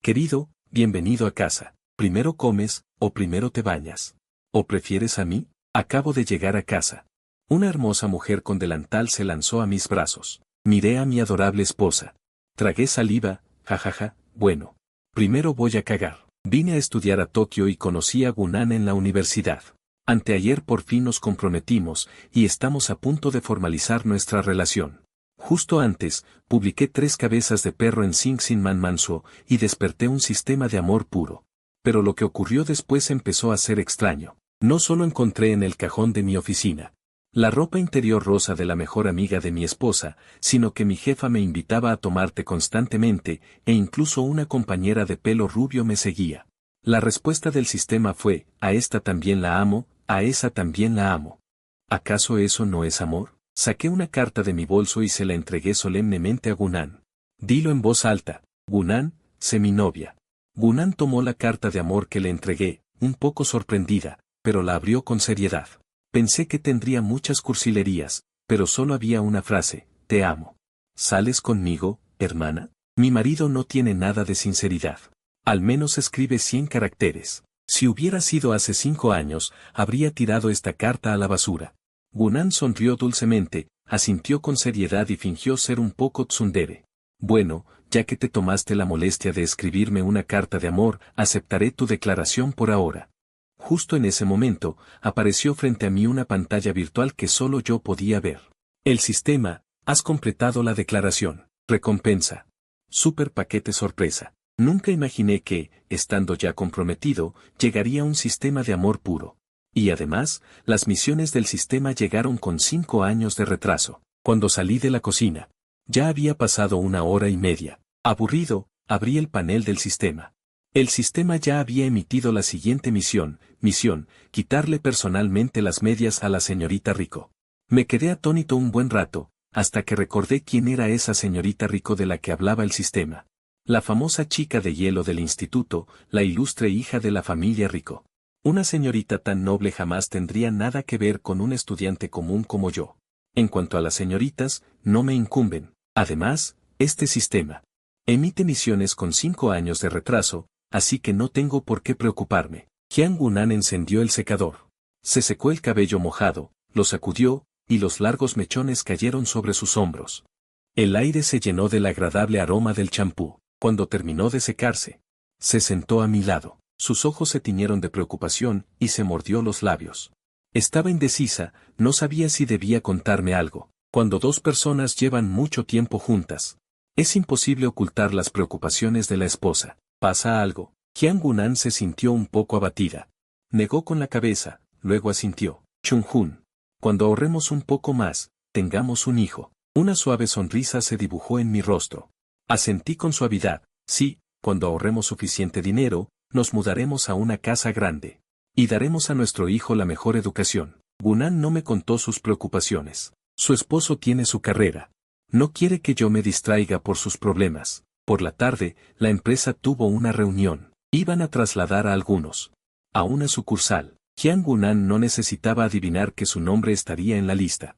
Querido, bienvenido a casa. ¿Primero comes, o primero te bañas? ¿O prefieres a mí? Acabo de llegar a casa. Una hermosa mujer con delantal se lanzó a mis brazos. Miré a mi adorable esposa. Tragué saliva, jajaja, bueno. Primero voy a cagar. Vine a estudiar a Tokio y conocí a Gunan en la universidad. Anteayer por fin nos comprometimos, y estamos a punto de formalizar nuestra relación. Justo antes, publiqué 3 cabezas de perro en Sing Sin Man Mansuo, y desperté un sistema de amor puro. Pero lo que ocurrió después empezó a ser extraño. No solo encontré en el cajón de mi oficina la ropa interior rosa de la mejor amiga de mi esposa, sino que mi jefa me invitaba a tomar té constantemente, e incluso una compañera de pelo rubio me seguía. La respuesta del sistema fue, a esta también la amo, a esa también la amo. ¿Acaso eso no es amor? Saqué una carta de mi bolso y se la entregué solemnemente a Gunan. Dilo en voz alta, Gunan, sé mi novia. Gunan tomó la carta de amor que le entregué, un poco sorprendida, pero la abrió con seriedad. Pensé que tendría muchas cursilerías, pero solo había una frase, te amo. ¿Sales conmigo, hermana? Mi marido no tiene nada de sinceridad. Al menos escribe 100 caracteres. Si hubiera sido hace 5 años, habría tirado esta carta a la basura. Gunan sonrió dulcemente, asintió con seriedad y fingió ser un poco tsundere. Bueno, ya que te tomaste la molestia de escribirme una carta de amor, aceptaré tu declaración por ahora. Justo en ese momento, apareció frente a mí una pantalla virtual que solo yo podía ver. El sistema, has completado la declaración. Recompensa. Super paquete sorpresa. Nunca imaginé que, estando ya comprometido, llegaría un sistema de amor puro. Y además, las misiones del sistema llegaron con 5 años de retraso. Cuando salí de la cocina, ya había pasado 1 hora y media. Aburrido, abrí el panel del sistema. El sistema ya había emitido la siguiente misión, quitarle personalmente las medias a la señorita Rico. Me quedé atónito un buen rato, hasta que recordé quién era esa señorita Rico de la que hablaba el sistema. La famosa chica de hielo del instituto, la ilustre hija de la familia Rico. Una señorita tan noble jamás tendría nada que ver con un estudiante común como yo. En cuanto a las señoritas, no me incumben. Además, este sistema emite misiones con 5 años de retraso, así que no tengo por qué preocuparme. Jiang Gunan encendió el secador. Se secó el cabello mojado, lo sacudió, y los largos mechones cayeron sobre sus hombros. El aire se llenó del agradable aroma del champú. Cuando terminó de secarse, se sentó a mi lado. Sus ojos se tiñeron de preocupación y se mordió los labios. Estaba indecisa, no sabía si debía contarme algo. Cuando 2 personas llevan mucho tiempo juntas, es imposible ocultar las preocupaciones de la esposa. ¿Pasa algo? Jiang Gunan se sintió un poco abatida. Negó con la cabeza, luego asintió. Chung-hun. Cuando ahorremos un poco más, tengamos un hijo. Una suave sonrisa se dibujó en mi rostro. Asentí con suavidad. Sí, cuando ahorremos suficiente dinero, nos mudaremos a una casa grande. Y daremos a nuestro hijo la mejor educación. Gunan no me contó sus preocupaciones. Su esposo tiene su carrera. No quiere que yo me distraiga por sus problemas. Por la tarde, la empresa tuvo una reunión. Iban a trasladar a algunos a una sucursal. Jiang Gunan no necesitaba adivinar que su nombre estaría en la lista.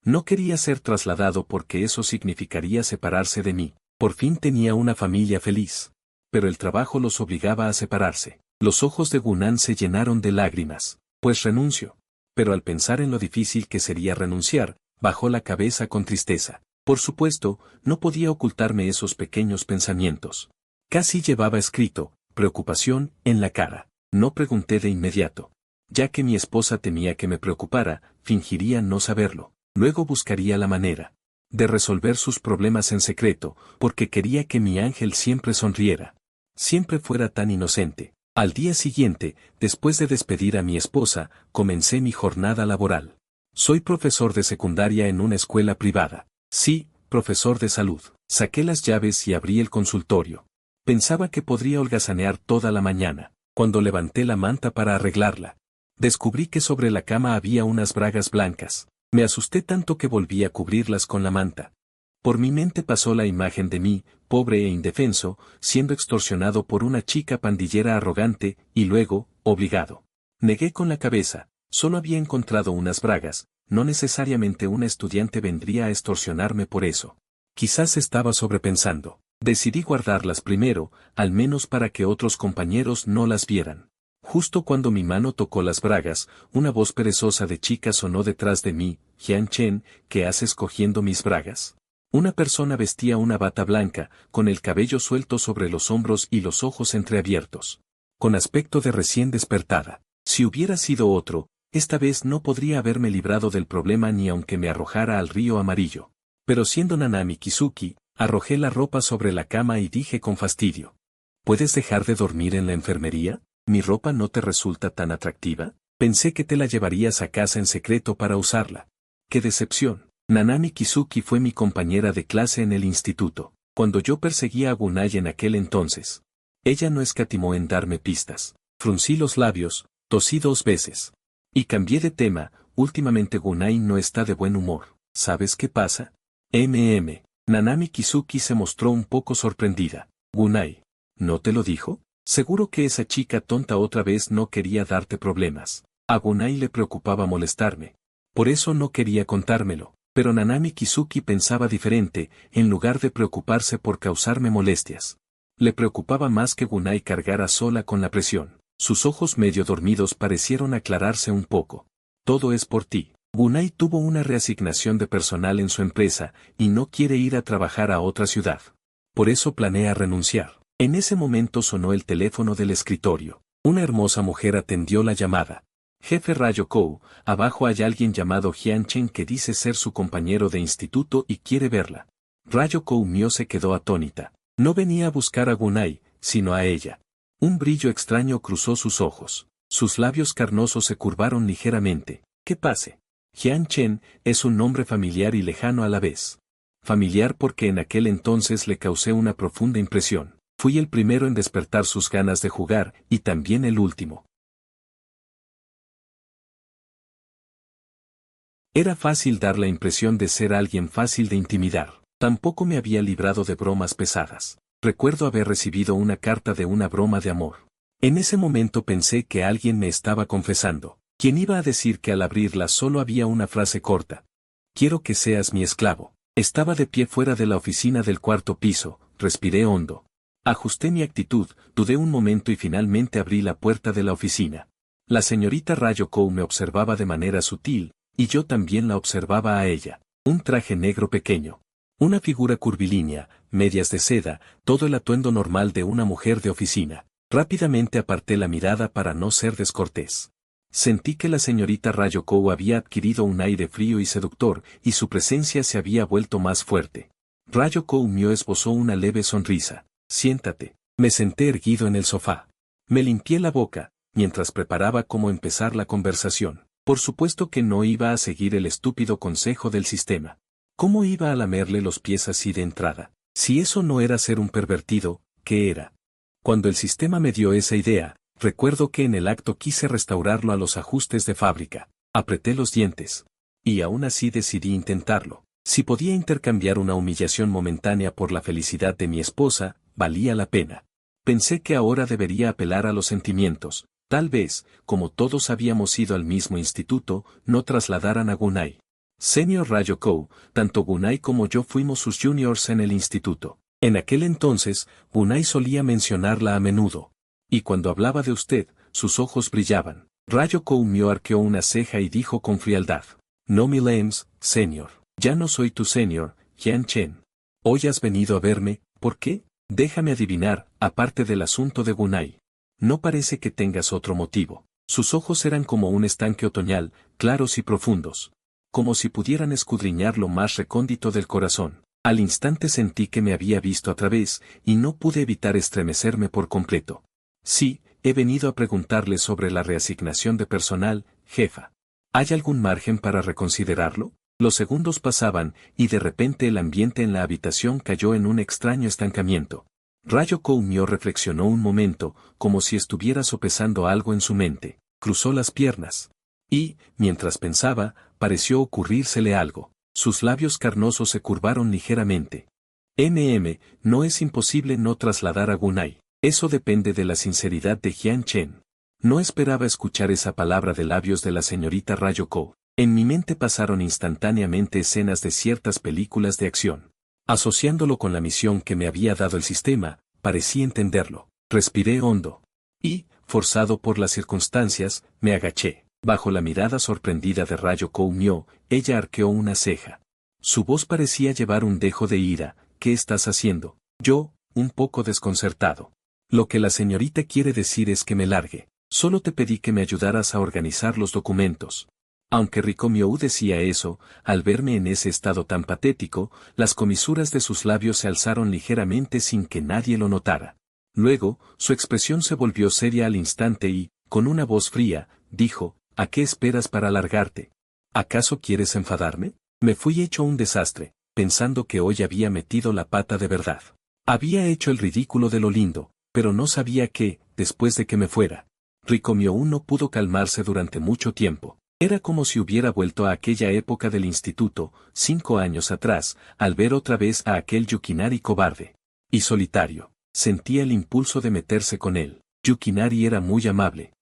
No quería ser trasladado porque eso significaría separarse de mí. Por fin tenía una familia feliz. Pero el trabajo los obligaba a separarse. Los ojos de Gunan se llenaron de lágrimas. Pues renuncio. Pero al pensar en lo difícil que sería renunciar, bajó la cabeza con tristeza. Por supuesto, no podía ocultarme esos pequeños pensamientos. Casi llevaba escrito, preocupación, en la cara. No pregunté de inmediato. Ya que mi esposa temía que me preocupara, fingiría no saberlo. Luego buscaría la manera de resolver sus problemas en secreto, porque quería que mi ángel siempre sonriera. Siempre fuera tan inocente. Al día siguiente, después de despedir a mi esposa, comencé mi jornada laboral. Soy profesor de secundaria en una escuela privada. Sí, profesor de salud. Saqué las llaves y abrí el consultorio. Pensaba que podría holgazanear toda la mañana. Cuando levanté la manta para arreglarla, descubrí que sobre la cama había unas bragas blancas. Me asusté tanto que volví a cubrirlas con la manta. Por mi mente pasó la imagen de mí, pobre e indefenso, siendo extorsionado por una chica pandillera arrogante, y luego, obligado. Negué con la cabeza. Solo había encontrado unas bragas. No necesariamente una estudiante vendría a extorsionarme por eso. Quizás estaba sobrepensando. Decidí guardarlas primero, al menos para que otros compañeros no las vieran. Justo cuando mi mano tocó las bragas, una voz perezosa de chica sonó detrás de mí. Jian Chen, ¿qué haces cogiendo mis bragas? Una persona vestía una bata blanca, con el cabello suelto sobre los hombros y los ojos entreabiertos. Con aspecto de recién despertada. Si hubiera sido otro, esta vez no podría haberme librado del problema ni aunque me arrojara al río amarillo. Pero siendo Nanami Kizuki, arrojé la ropa sobre la cama y dije con fastidio. ¿Puedes dejar de dormir en la enfermería? ¿Mi ropa no te resulta tan atractiva? Pensé que te la llevarías a casa en secreto para usarla. ¡Qué decepción! Nanami Kizuki fue mi compañera de clase en el instituto, cuando yo perseguía a Gunai en aquel entonces. Ella no escatimó en darme pistas. Fruncí los labios, tosí 2 veces. Y cambié de tema. Últimamente Gunai no está de buen humor. ¿Sabes qué pasa? Nanami Kizuki se mostró un poco sorprendida. Gunai, ¿no te lo dijo? Seguro que esa chica tonta otra vez no quería darte problemas. A Gunai le preocupaba molestarme. Por eso no quería contármelo. Pero Nanami Kizuki pensaba diferente, en lugar de preocuparse por causarme molestias. Le preocupaba más que Gunai cargara sola con la presión. Sus ojos medio dormidos parecieron aclararse un poco. Todo es por ti. Gunai tuvo una reasignación de personal en su empresa, y no quiere ir a trabajar a otra ciudad. Por eso planea renunciar. En ese momento sonó el teléfono del escritorio. Una hermosa mujer atendió la llamada. Jefe Rayo-kou, abajo hay alguien llamado Jian Chen que dice ser su compañero de instituto y quiere verla. Rayo-kou Mio se quedó atónita. No venía a buscar a Gunai, sino a ella. Un brillo extraño cruzó sus ojos. Sus labios carnosos se curvaron ligeramente. ¿Qué pase? Jian Chen es un nombre familiar y lejano a la vez. Familiar porque en aquel entonces le causé una profunda impresión. Fui el primero en despertar sus ganas de jugar, y también el último. Era fácil dar la impresión de ser alguien fácil de intimidar. Tampoco me había librado de bromas pesadas. Recuerdo haber recibido una carta de una broma de amor. En ese momento pensé que alguien me estaba confesando. ¿Quién iba a decir que al abrirla solo había una frase corta? Quiero que seas mi esclavo. Estaba de pie fuera de la oficina del 4º piso, respiré hondo. Ajusté mi actitud, dudé un momento y finalmente abrí la puerta de la oficina. La señorita Rayo-kou me observaba de manera sutil, y yo también la observaba a ella. Un traje negro pequeño. Una figura curvilínea, medias de seda, todo el atuendo normal de una mujer de oficina. Rápidamente aparté la mirada para no ser descortés. Sentí que la señorita Rayo-kou había adquirido un aire frío y seductor, y su presencia se había vuelto más fuerte. Rayo-kou Mio esbozó una leve sonrisa. Siéntate. Me senté erguido en el sofá. Me limpié la boca, mientras preparaba cómo empezar la conversación. Por supuesto que no iba a seguir el estúpido consejo del sistema. ¿Cómo iba a lamerle los pies así de entrada? Si eso no era ser un pervertido, ¿qué era? Cuando el sistema me dio esa idea, recuerdo que en el acto quise restaurarlo a los ajustes de fábrica. Apreté los dientes. Y aún así decidí intentarlo. Si podía intercambiar una humillación momentánea por la felicidad de mi esposa, valía la pena. Pensé que ahora debería apelar a los sentimientos. Tal vez, como todos habíamos ido al mismo instituto, no trasladaran a Gunai. Senior Rayo-kou, tanto Gunai como yo fuimos sus juniors en el instituto. En aquel entonces, Gunai solía mencionarla a menudo. Y cuando hablaba de usted, sus ojos brillaban. Rayo-kou Mio arqueó una ceja y dijo con frialdad. No me lames, senior. Ya no soy tu senior, Jian Chen. Hoy has venido a verme, ¿por qué? Déjame adivinar, aparte del asunto de Gunai. No parece que tengas otro motivo. Sus ojos eran como un estanque otoñal, claros y profundos. Como si pudieran escudriñar lo más recóndito del corazón. Al instante sentí que me había visto a través, y no pude evitar estremecerme por completo. Sí, he venido a preguntarle sobre la reasignación de personal, jefa. ¿Hay algún margen para reconsiderarlo? Los segundos pasaban, y de repente el ambiente en la habitación cayó en un extraño estancamiento. Rayo-kou Mio reflexionó un momento, como si estuviera sopesando algo en su mente. Cruzó las piernas. Y, mientras pensaba, pareció ocurrírsele algo. Sus labios carnosos se curvaron ligeramente. No es imposible no trasladar a Gunai. Eso depende de la sinceridad de Jian Chen. No esperaba escuchar esa palabra de labios de la señorita Rayo-kou. En mi mente pasaron instantáneamente escenas de ciertas películas de acción. Asociándolo con la misión que me había dado el sistema, parecí entenderlo. Respiré hondo. Y, forzado por las circunstancias, me agaché. Bajo la mirada sorprendida de Rayo Koumyo, ella arqueó una ceja. Su voz parecía llevar un dejo de ira. ¿Qué estás haciendo? Yo, un poco desconcertado. Lo que la señorita quiere decir es que me largue. Solo te pedí que me ayudaras a organizar los documentos. Aunque Rikomiou decía eso, al verme en ese estado tan patético, las comisuras de sus labios se alzaron ligeramente sin que nadie lo notara. Luego, su expresión se volvió seria al instante y, con una voz fría, dijo, ¿a qué esperas para largarte? ¿Acaso quieres enfadarme? Me fui hecho un desastre, pensando que hoy había metido la pata de verdad. Había hecho el ridículo de lo lindo, pero no sabía que, después de que me fuera, Rikomiou no pudo calmarse durante mucho tiempo. Era como si hubiera vuelto a aquella época del instituto, 5 años atrás, al ver otra vez a aquel Yukinari cobarde y solitario. Sentía el impulso de meterse con él. Yukinari era muy amable.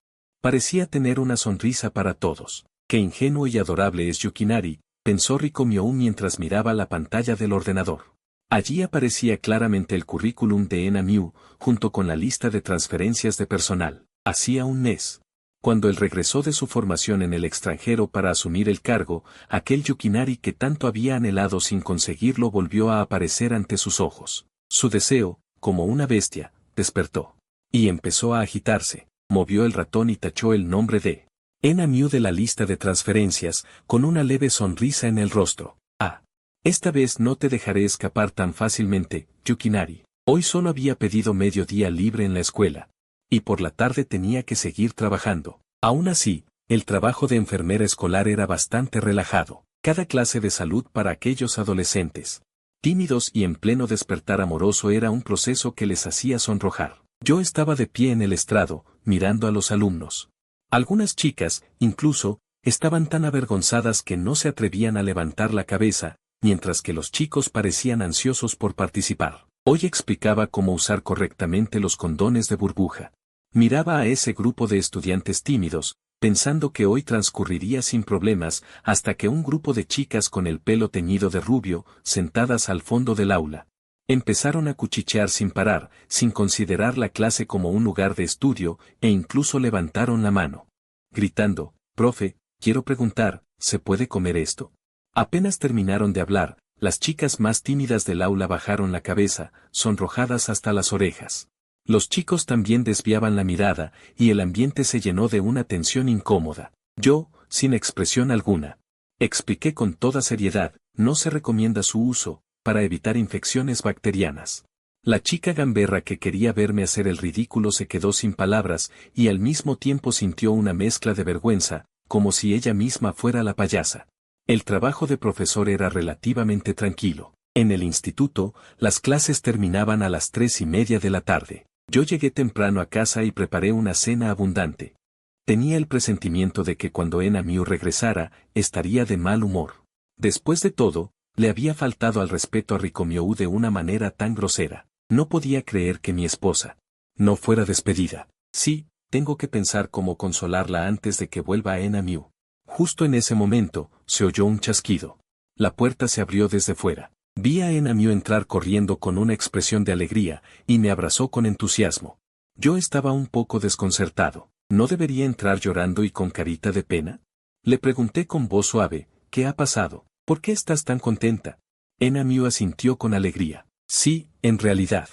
Parecía tener una sonrisa para todos. Qué ingenuo y adorable es Yukinari, pensó Rikomiou mientras miraba la pantalla del ordenador. Allí aparecía claramente el currículum de Enamiu, junto con la lista de transferencias de personal. Hacía un mes. Cuando él regresó de su formación en el extranjero para asumir el cargo, aquel Yukinari que tanto había anhelado sin conseguirlo volvió a aparecer ante sus ojos. Su deseo, como una bestia, despertó. Y empezó a agitarse, movió el ratón y tachó el nombre de Enamiu de la lista de transferencias, con una leve sonrisa en el rostro. Ah. Esta vez no te dejaré escapar tan fácilmente, Yukinari. Hoy solo había pedido medio día libre en la escuela. Y por la tarde tenía que seguir trabajando. Aún así, el trabajo de enfermera escolar era bastante relajado. Cada clase de salud para aquellos adolescentes tímidos y en pleno despertar amoroso era un proceso que les hacía sonrojar. Yo estaba de pie en el estrado, mirando a los alumnos. Algunas chicas, incluso, estaban tan avergonzadas que no se atrevían a levantar la cabeza, mientras que los chicos parecían ansiosos por participar. Hoy explicaba cómo usar correctamente los condones de burbuja. Miraba a ese grupo de estudiantes tímidos, pensando que hoy transcurriría sin problemas, hasta que un grupo de chicas con el pelo teñido de rubio, sentadas al fondo del aula, empezaron a cuchichear sin parar, sin considerar la clase como un lugar de estudio, e incluso levantaron la mano, gritando, «Profe, quiero preguntar, ¿se puede comer esto?». Apenas terminaron de hablar, las chicas más tímidas del aula bajaron la cabeza, sonrojadas hasta las orejas. Los chicos también desviaban la mirada, y el ambiente se llenó de una tensión incómoda. Yo, sin expresión alguna, expliqué con toda seriedad, no se recomienda su uso, para evitar infecciones bacterianas. La chica gamberra que quería verme hacer el ridículo se quedó sin palabras, y al mismo tiempo sintió una mezcla de vergüenza, como si ella misma fuera la payasa. El trabajo de profesor era relativamente tranquilo. En el instituto, las clases terminaban a las 3:30 de la tarde. Yo llegué temprano a casa y preparé una cena abundante. Tenía el presentimiento de que cuando Enamiu regresara, estaría de mal humor. Después de todo, le había faltado al respeto a Rikomiou de una manera tan grosera. No podía creer que mi esposa no fuera despedida. Sí, tengo que pensar cómo consolarla antes de que vuelva a Enamiu. Justo en ese momento, se oyó un chasquido. La puerta se abrió desde fuera. Vi a Enamiu entrar corriendo con una expresión de alegría, y me abrazó con entusiasmo. Yo estaba un poco desconcertado. ¿No debería entrar llorando y con carita de pena? Le pregunté con voz suave, ¿qué ha pasado? ¿Por qué estás tan contenta? Enamiu asintió con alegría. Sí, en realidad.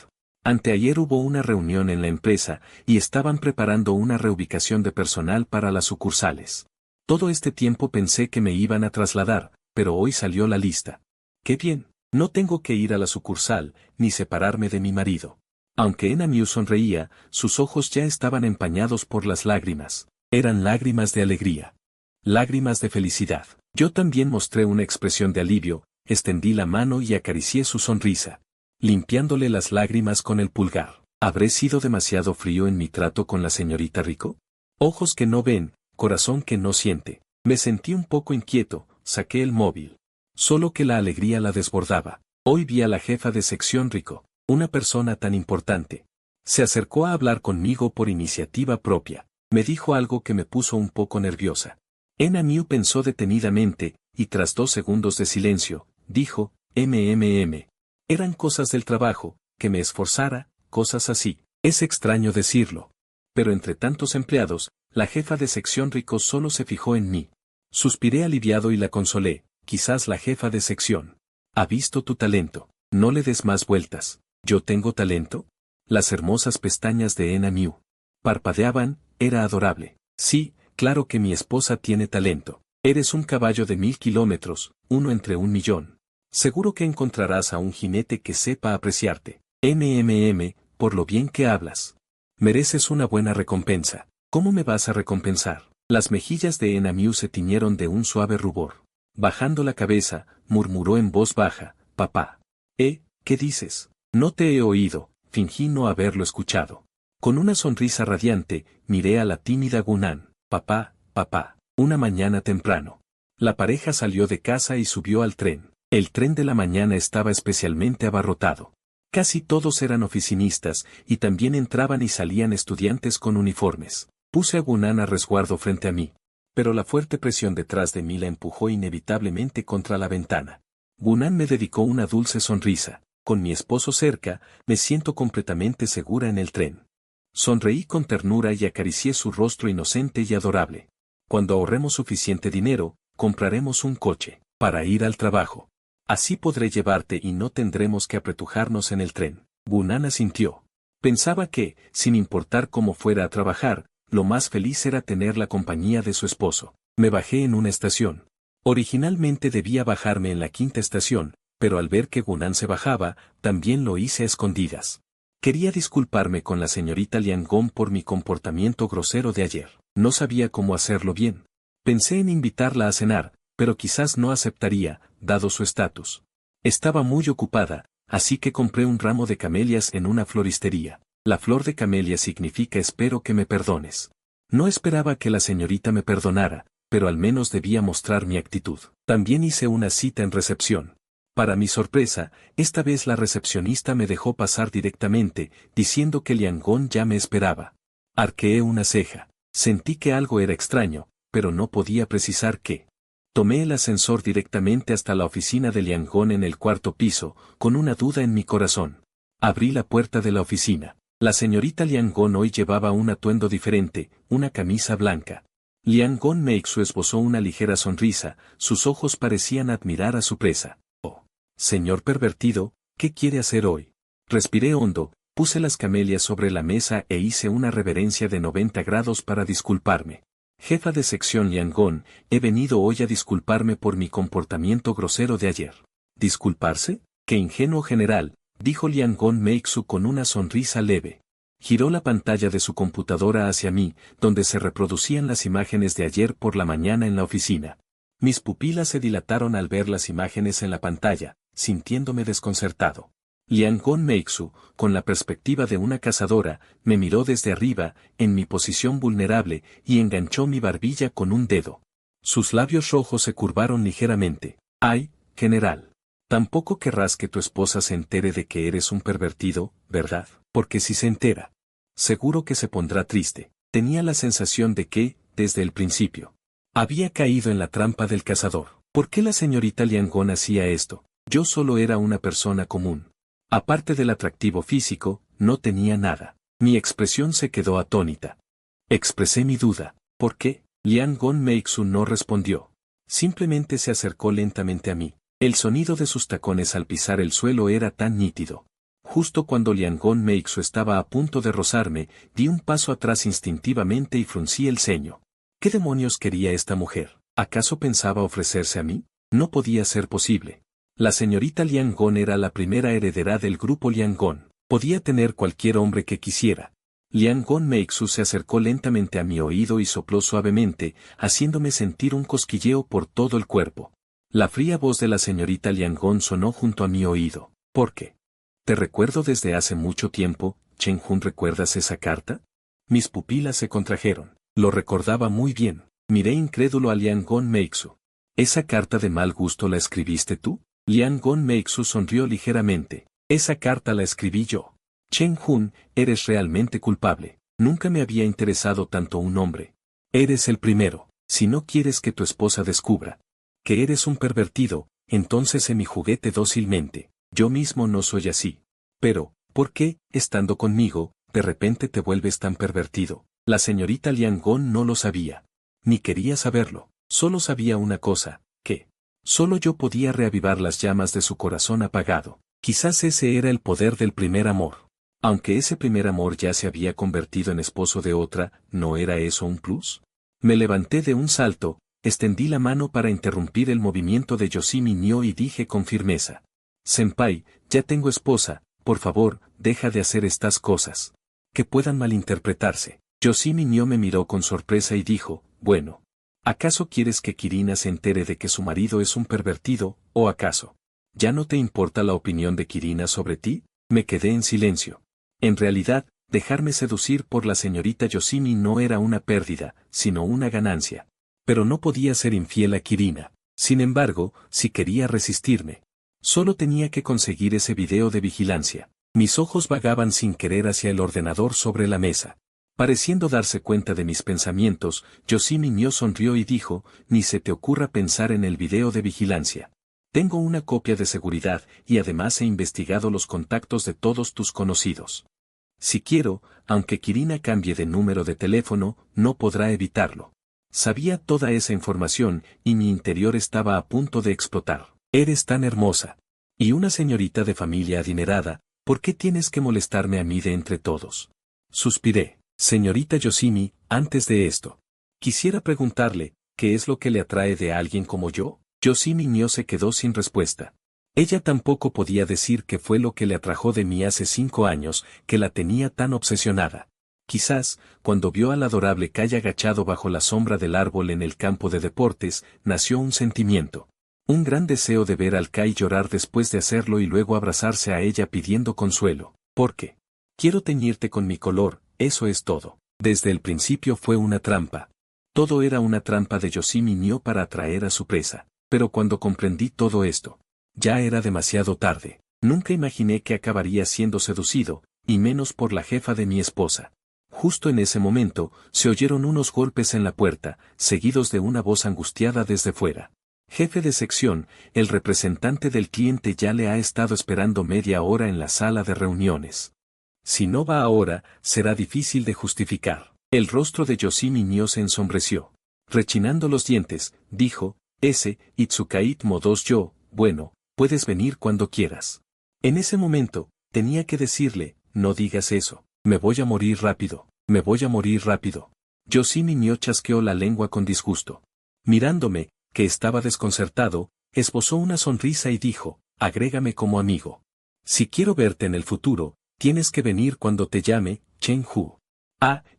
Anteayer hubo una reunión en la empresa, y estaban preparando una reubicación de personal para las sucursales. Todo este tiempo pensé que me iban a trasladar, pero hoy salió la lista. ¡Qué bien! No tengo que ir a la sucursal, ni separarme de mi marido. Aunque Enamiu sonreía, sus ojos ya estaban empañados por las lágrimas. Eran lágrimas de alegría. Lágrimas de felicidad. Yo también mostré una expresión de alivio, extendí la mano y acaricié su sonrisa, limpiándole las lágrimas con el pulgar. ¿Habré sido demasiado frío en mi trato con la señorita Rico? Ojos que no ven, corazón que no siente. Me sentí un poco inquieto, saqué el móvil. Solo que la alegría la desbordaba. Hoy vi a la jefa de sección Rico, una persona tan importante. Se acercó a hablar conmigo por iniciativa propia. Me dijo algo que me puso un poco nerviosa. Enamiu pensó detenidamente, y tras 2 segundos de silencio, dijo, Eran cosas del trabajo, que me esforzara, cosas así. Es extraño decirlo. Pero entre tantos empleados, la jefa de sección Rico solo se fijó en mí. Suspiré aliviado y la consolé. Quizás la jefa de sección ha visto tu talento. No le des más vueltas. ¿Yo tengo talento? Las hermosas pestañas de Ena Mew parpadeaban, era adorable. Sí, claro que mi esposa tiene talento. Eres un caballo de 1000 kilómetros, uno entre 1 millón. Seguro que encontrarás a un jinete que sepa apreciarte. Por lo bien que hablas. Mereces una buena recompensa. ¿Cómo me vas a recompensar? Las mejillas de Ena Mew se tiñeron de un suave rubor. Bajando la cabeza, murmuró en voz baja, papá. ¿Qué dices? No te he oído, fingí no haberlo escuchado. Con una sonrisa radiante, miré a la tímida Gunan. Papá, una mañana temprano. La pareja salió de casa y subió al tren. El tren de la mañana estaba especialmente abarrotado. Casi todos eran oficinistas, y también entraban y salían estudiantes con uniformes. Puse a Gunan a resguardo frente a mí. Pero la fuerte presión detrás de mí la empujó inevitablemente contra la ventana. Gunan me dedicó una dulce sonrisa. Con mi esposo cerca, me siento completamente segura en el tren. Sonreí con ternura y acaricié su rostro inocente y adorable. Cuando ahorremos suficiente dinero, compraremos un coche, para ir al trabajo. Así podré llevarte y no tendremos que apretujarnos en el tren. Gunan asintió. Pensaba que, sin importar cómo fuera a trabajar, lo más feliz era tener la compañía de su esposo. Me bajé en una estación. Originalmente debía bajarme en la 5ª estación, pero al ver que Gunan se bajaba, también lo hice a escondidas. Quería disculparme con la señorita Liangong por mi comportamiento grosero de ayer. No sabía cómo hacerlo bien. Pensé en invitarla a cenar, pero quizás no aceptaría, dado su estatus. Estaba muy ocupada, así que compré un ramo de camelias en una floristería. La flor de camelia significa espero que me perdones. No esperaba que la señorita me perdonara, pero al menos debía mostrar mi actitud. También hice una cita en recepción. Para mi sorpresa, esta vez la recepcionista me dejó pasar directamente, diciendo que Liangong ya me esperaba. Arqueé una ceja. Sentí que algo era extraño, pero no podía precisar qué. Tomé el ascensor directamente hasta la oficina de Liangong en el 4º piso, con una duda en mi corazón. Abrí la puerta de la oficina. La señorita Liangong hoy llevaba un atuendo diferente, una camisa blanca. Liangong Meixu esbozó una ligera sonrisa, sus ojos parecían admirar a su presa. Señor pervertido, ¿qué quiere hacer hoy? Respiré hondo, puse las camelias sobre la mesa e hice una reverencia de 90 grados para disculparme. Jefa de sección Liangong, he venido hoy a disculparme por mi comportamiento grosero de ayer. ¿Disculparse? ¡Qué ingenuo general!, dijo Liangong Meixu con una sonrisa leve. Giró la pantalla de su computadora hacia mí, donde se reproducían las imágenes de ayer por la mañana en la oficina. Mis pupilas se dilataron al ver las imágenes en la pantalla, sintiéndome desconcertado. Liangong Meixu, con la perspectiva de una cazadora, me miró desde arriba, en mi posición vulnerable, y enganchó mi barbilla con un dedo. Sus labios rojos se curvaron ligeramente. «Ay, general. Tampoco querrás que tu esposa se entere de que eres un pervertido, ¿verdad? Porque si se entera, seguro que se pondrá triste». Tenía la sensación de que, desde el principio, había caído en la trampa del cazador. ¿Por qué la señorita Liangong hacía esto? Yo solo era una persona común. Aparte del atractivo físico, no tenía nada. Mi expresión se quedó atónita. Expresé mi duda. ¿Por qué? Liangong Meixu no respondió. Simplemente se acercó lentamente a mí. El sonido de sus tacones al pisar el suelo era tan nítido. Justo cuando Liangong Meixu estaba a punto de rozarme, di un paso atrás instintivamente y fruncí el ceño. ¿Qué demonios quería esta mujer? ¿Acaso pensaba ofrecerse a mí? No podía ser posible. La señorita Liangong era la primera heredera del grupo Liangong. Podía tener cualquier hombre que quisiera. Liangong Meixu se acercó lentamente a mi oído y sopló suavemente, haciéndome sentir un cosquilleo por todo el cuerpo. La fría voz de la señorita Liangong sonó junto a mi oído. ¿Por qué? Te recuerdo desde hace mucho tiempo. Chen Hun, ¿recuerdas esa carta? Mis pupilas se contrajeron. Lo recordaba muy bien. Miré incrédulo a Liangong Meixu. ¿Esa carta de mal gusto la escribiste tú? Liangong Meixu sonrió ligeramente. Esa carta la escribí yo. Chen Hun, eres realmente culpable. Nunca me había interesado tanto un hombre. Eres el primero. Si no quieres que tu esposa descubra que eres un pervertido, entonces sé mi juguete dócilmente. Yo mismo no soy así. Pero, ¿por qué, estando conmigo, de repente te vuelves tan pervertido? La señorita Liang Gong no lo sabía. Ni quería saberlo. Solo sabía una cosa, que solo yo podía reavivar las llamas de su corazón apagado. Quizás ese era el poder del primer amor. Aunque ese primer amor ya se había convertido en esposo de otra, ¿no era eso un plus? Me levanté de un salto, extendí la mano para interrumpir el movimiento de Yoshimi Nio y dije con firmeza. Senpai, ya tengo esposa, por favor, deja de hacer estas cosas. Que puedan malinterpretarse. Yoshimi Nio me miró con sorpresa y dijo, bueno. ¿Acaso quieres que Kirina se entere de que su marido es un pervertido, o acaso? ¿Ya no te importa la opinión de Kirina sobre ti? Me quedé en silencio. En realidad, dejarme seducir por la señorita Yoshimi no era una pérdida, sino una ganancia. Pero no podía ser infiel a Kirina. Sin embargo, si quería resistirme, solo tenía que conseguir ese video de vigilancia. Mis ojos vagaban sin querer hacia el ordenador sobre la mesa. Pareciendo darse cuenta de mis pensamientos, Yoshimi Nio sonrió y dijo, ni se te ocurra pensar en el video de vigilancia. Tengo una copia de seguridad y además he investigado los contactos de todos tus conocidos. Si quiero, aunque Kirina cambie de número de teléfono, no podrá evitarlo. Sabía toda esa información y mi interior estaba a punto de explotar. Eres tan hermosa. Y una señorita de familia adinerada, ¿por qué tienes que molestarme a mí de entre todos? Suspiré. Señorita Yoshimi, antes de esto, quisiera preguntarle, ¿qué es lo que le atrae de alguien como yo? Yoshimi Nio se quedó sin respuesta. Ella tampoco podía decir qué fue lo que le atrajo de mí hace 5 años, que la tenía tan obsesionada. Quizás, cuando vio al adorable Kai agachado bajo la sombra del árbol en el campo de deportes, nació un sentimiento. Un gran deseo de ver al Kai llorar después de hacerlo y luego abrazarse a ella pidiendo consuelo. ¿Por qué? Quiero teñirte con mi color. Eso es todo. Desde el principio fue una trampa. Todo era una trampa de Yoshimi Nio para atraer a su presa. Pero cuando comprendí todo esto, ya era demasiado tarde. Nunca imaginé que acabaría siendo seducido, y menos por la jefa de mi esposa. Justo en ese momento, se oyeron unos golpes en la puerta, seguidos de una voz angustiada desde fuera. Jefe de sección, el representante del cliente ya le ha estado esperando media hora en la sala de reuniones. Si no va ahora, será difícil de justificar. El rostro de Yoshimi Nio se ensombreció. Rechinando los dientes, dijo, Itsukait Modos yo, bueno, puedes venir cuando quieras. En ese momento, tenía que decirle, no digas eso, me voy a morir rápido, me voy a morir rápido. Yoshimi Nio chasqueó la lengua con disgusto. Mirándome, que estaba desconcertado, esbozó una sonrisa y dijo, agrégame como amigo. Si quiero verte en el futuro, tienes que venir cuando te llame, Chen Hu.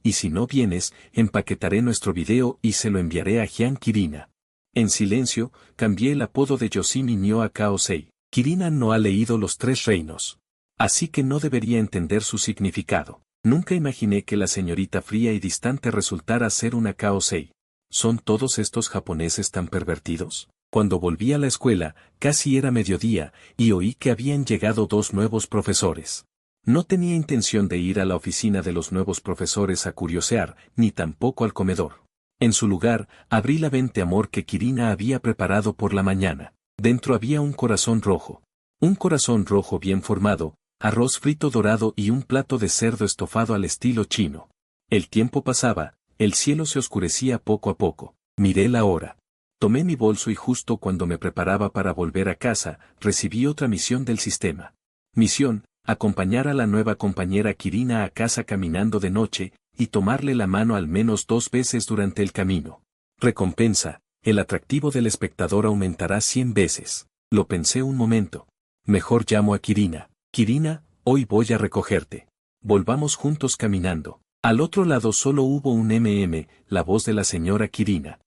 Y si no vienes, empaquetaré nuestro video y se lo enviaré a Jian Kirina. En silencio, cambié el apodo de Yoshimi Nio a Kaosei. Kirina no ha leído Los Tres Reinos. Así que no debería entender su significado. Nunca imaginé que la señorita fría y distante resultara ser una Kaosei. ¿Son todos estos japoneses tan pervertidos? Cuando volví a la escuela, casi era mediodía, y oí que habían llegado 2 nuevos profesores. No tenía intención de ir a la oficina de los nuevos profesores a curiosear, ni tampoco al comedor. En su lugar, abrí la venteamor que Kirina había preparado por la mañana. Dentro había un corazón rojo. Un corazón rojo bien formado, arroz frito dorado y un plato de cerdo estofado al estilo chino. El tiempo pasaba, el cielo se oscurecía poco a poco. Miré la hora. Tomé mi bolso y justo cuando me preparaba para volver a casa, recibí otra misión del sistema. Misión: acompañar a la nueva compañera Kirina a casa caminando de noche, y tomarle la mano al menos 2 veces durante el camino. Recompensa: el atractivo del espectador aumentará 100 veces. Lo pensé un momento. Mejor llamo a Kirina. Kirina, hoy voy a recogerte. Volvamos juntos caminando. Al otro lado solo hubo un la voz de la señora Kirina.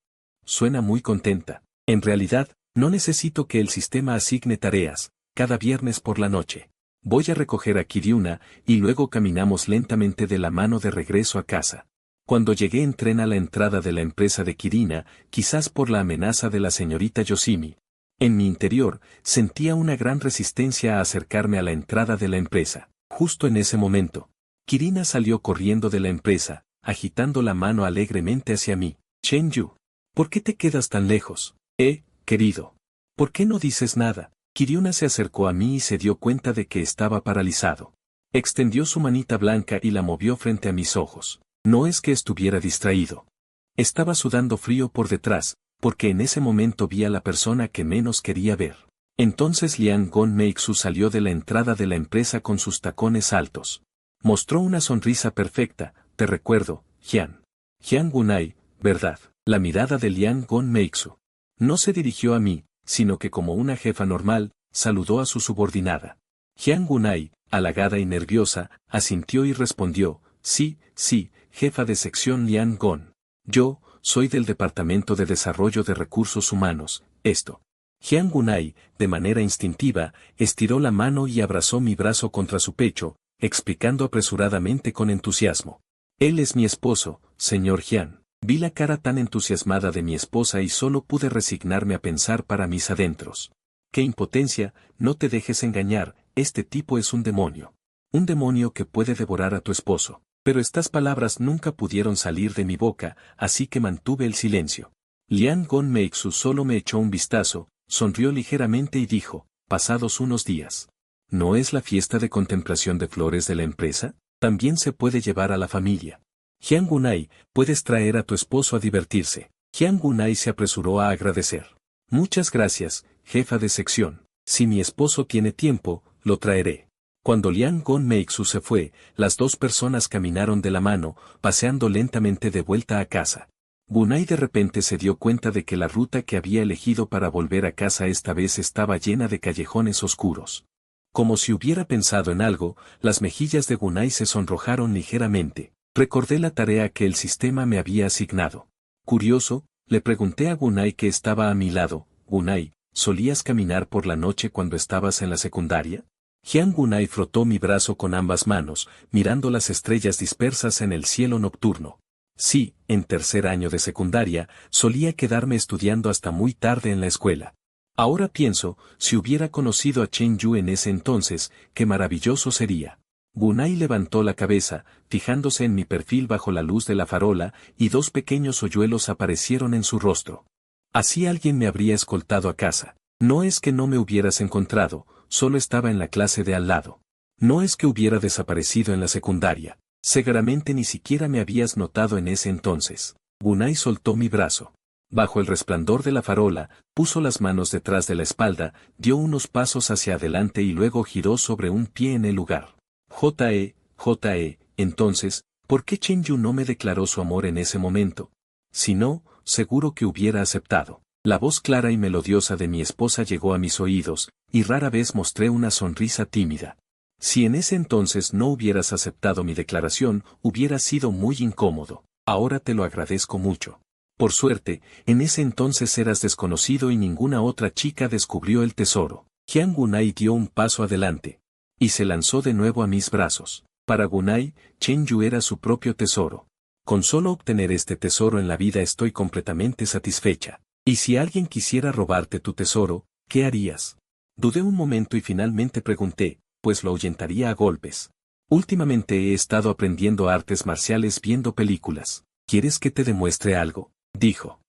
Suena muy contenta. En realidad, no necesito que el sistema asigne tareas, cada viernes por la noche. Voy a recoger a Kiryuna, y luego caminamos lentamente de la mano de regreso a casa. Cuando llegué en tren a la entrada de la empresa de Kirina, quizás por la amenaza de la señorita Yoshimi, en mi interior, sentía una gran resistencia a acercarme a la entrada de la empresa. Justo en ese momento, Kirina salió corriendo de la empresa, agitando la mano alegremente hacia mí. Chen Yu, ¿por qué te quedas tan lejos? Querido. ¿Por qué no dices nada? Kiryuna se acercó a mí y se dio cuenta de que estaba paralizado. Extendió su manita blanca y la movió frente a mis ojos. No es que estuviera distraído. Estaba sudando frío por detrás, porque en ese momento vi a la persona que menos quería ver. Entonces Liang Gonmeixu salió de la entrada de la empresa con sus tacones altos. Mostró una sonrisa perfecta, te recuerdo, Jian. Jian Gunai, ¿verdad? La mirada de Liang Gonmeixu. No se dirigió a mí, sino que como una jefa normal, saludó a su subordinada. Jian Gunai, halagada y nerviosa, asintió y respondió, sí, jefa de sección Liang Gon. Yo, soy del Departamento de Desarrollo de Recursos Humanos, esto. Jian Gunai, de manera instintiva, estiró la mano y abrazó mi brazo contra su pecho, explicando apresuradamente con entusiasmo. Él es mi esposo, señor Jian. Vi la cara tan entusiasmada de mi esposa y solo pude resignarme a pensar para mis adentros. ¡Qué impotencia! No te dejes engañar, este tipo es un demonio. Un demonio que puede devorar a tu esposo. Pero estas palabras nunca pudieron salir de mi boca, así que mantuve el silencio. Liang Gonmeixu solo me echó un vistazo, sonrió ligeramente y dijo, pasados unos días. ¿No es la fiesta de contemplación de flores de la empresa? También se puede llevar a la familia. Jian Gunai, puedes traer a tu esposo a divertirse. Jian Gunai se apresuró a agradecer. Muchas gracias, jefa de sección. Si mi esposo tiene tiempo, lo traeré. Cuando Liang Gonmeixu se fue, las dos personas caminaron de la mano, paseando lentamente de vuelta a casa. Gunai de repente se dio cuenta de que la ruta que había elegido para volver a casa esta vez estaba llena de callejones oscuros. Como si hubiera pensado en algo, las mejillas de Gunai se sonrojaron ligeramente. Recordé la tarea que el sistema me había asignado. Curioso, le pregunté a Gunai que estaba a mi lado, Gunai, ¿solías caminar por la noche cuando estabas en la secundaria? Jian Gunai frotó mi brazo con ambas manos, mirando las estrellas dispersas en el cielo nocturno. Sí, en tercer año de secundaria, solía quedarme estudiando hasta muy tarde en la escuela. Ahora pienso, si hubiera conocido a Chen Yu en ese entonces, qué maravilloso sería. Gunai levantó la cabeza, fijándose en mi perfil bajo la luz de la farola, y dos pequeños hoyuelos aparecieron en su rostro. Así alguien me habría escoltado a casa. No es que no me hubieras encontrado, solo estaba en la clase de al lado. No es que hubiera desaparecido en la secundaria. Seguramente ni siquiera me habías notado en ese entonces. Gunai soltó mi brazo. Bajo el resplandor de la farola, puso las manos detrás de la espalda, dio unos pasos hacia adelante y luego giró sobre un pie en el lugar. Entonces, ¿por qué Chen Yu no me declaró su amor en ese momento? Si no, seguro que hubiera aceptado. La voz clara y melodiosa de mi esposa llegó a mis oídos, y rara vez mostré una sonrisa tímida. Si en ese entonces no hubieras aceptado mi declaración, hubiera sido muy incómodo. Ahora te lo agradezco mucho. Por suerte, en ese entonces eras desconocido y ninguna otra chica descubrió el tesoro. Jian Gunai dio un paso adelante. Y se lanzó de nuevo a mis brazos. Para Gunai, Chen Yu era su propio tesoro. Con solo obtener este tesoro en la vida estoy completamente satisfecha. Y si alguien quisiera robarte tu tesoro, ¿qué harías? Dudé un momento y finalmente pregunté, pues lo ahuyentaría a golpes. Últimamente he estado aprendiendo artes marciales viendo películas. ¿Quieres que te demuestre algo? Dijo.